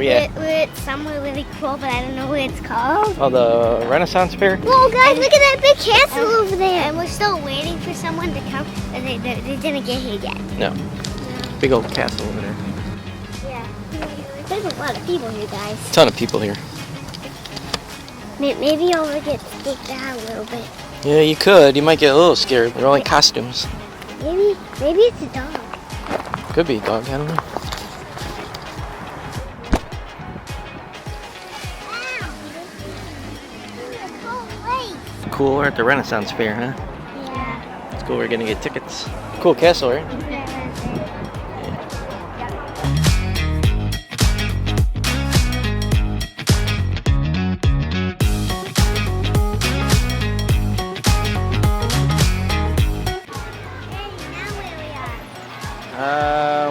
we at? We're at somewhere really cool, but I don't know what it's called. Oh, the Renaissance Fair? Whoa, guys, look at that big castle over there. And we're still waiting for someone to come, but they didn't get here yet. No. Big old castle over there. Yeah. There's a lot of people here, guys. Ton of people here. Maybe I'll get spooked out a little bit. Yeah, you could. You might get a little scared. They're all in costumes. Maybe it's a dog. Could be a dog, I don't know. Cool, we're at the Renaissance Fair, huh? Yeah. It's cool, we're gonna get tickets. Cool castle, right?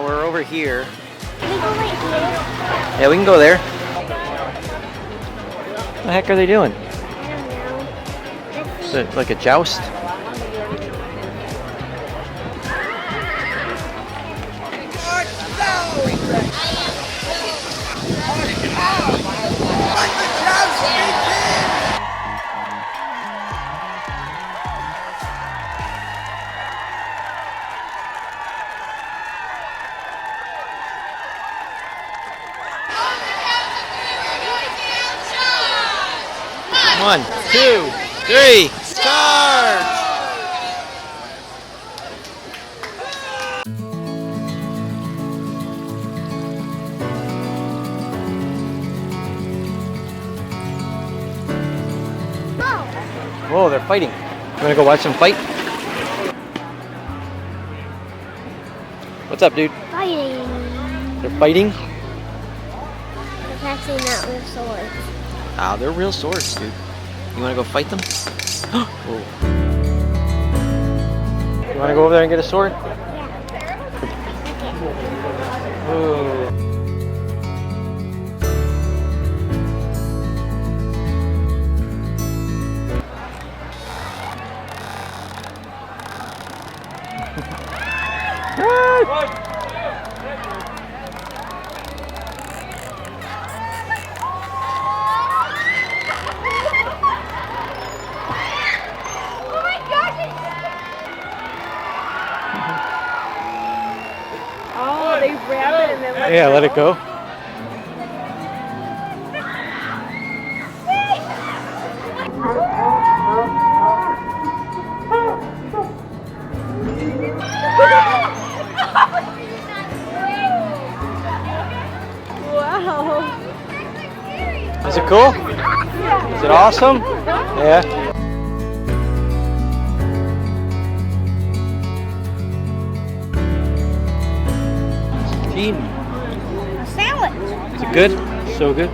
We're over here. Can we go right here? Yeah, we can go there. What the heck are they doing? I don't know. Let's Is see. it like a joust? One, two, three, charge! Whoa, they're fighting. You wanna go watch them fight? What's up, dude? Fighting. They're fighting? It's actually not real swords. Ah, they're real swords, dude. You wanna go fight them? Whoa. You wanna go over there and get a sword? Whoa. Oh, they grab it and then Yeah, let it go. wow. Is it cool? Is it awesome? Yeah. Team. A sandwich. Is it good? So good.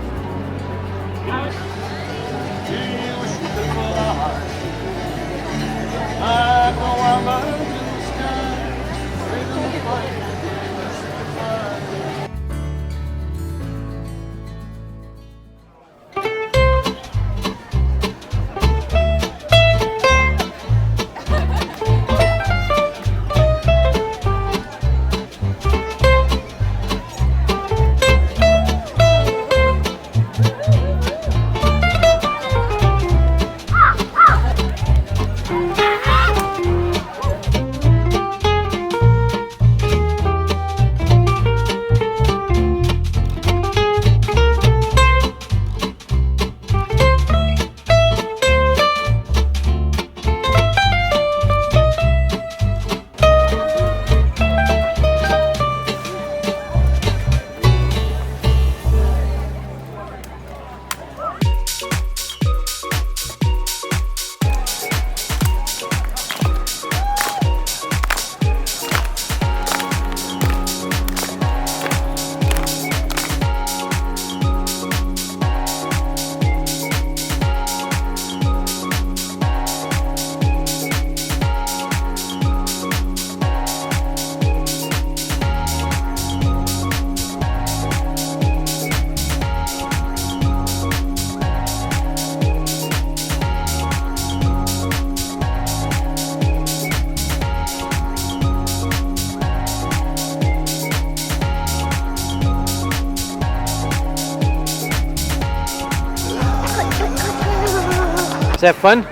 Is that fun?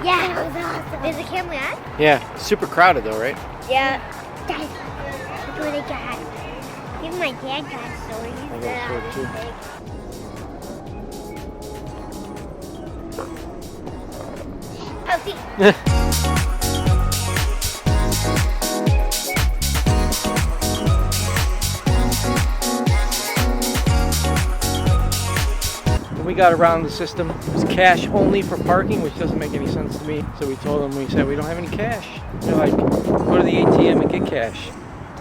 Yeah, it was awesome. Is the camera on? Yeah. Super crowded though, right? Yeah. Dad, look what I got. Even my dad got a story. I got a sword, Oh, see. When we got around the system, it was cash only for parking, which doesn't make any sense to me. So we told them, we said, we don't have any cash. They're like, go to the ATM and get cash.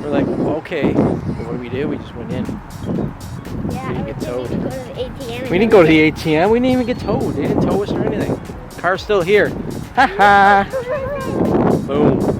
We're like, well, okay. But what did we do? We just went in. Yeah, We didn't get towed. Go to the ATM. We didn't go to the ATM. We didn't even get towed. They didn't tow us or anything. Car's still here. Ha ha. Boom.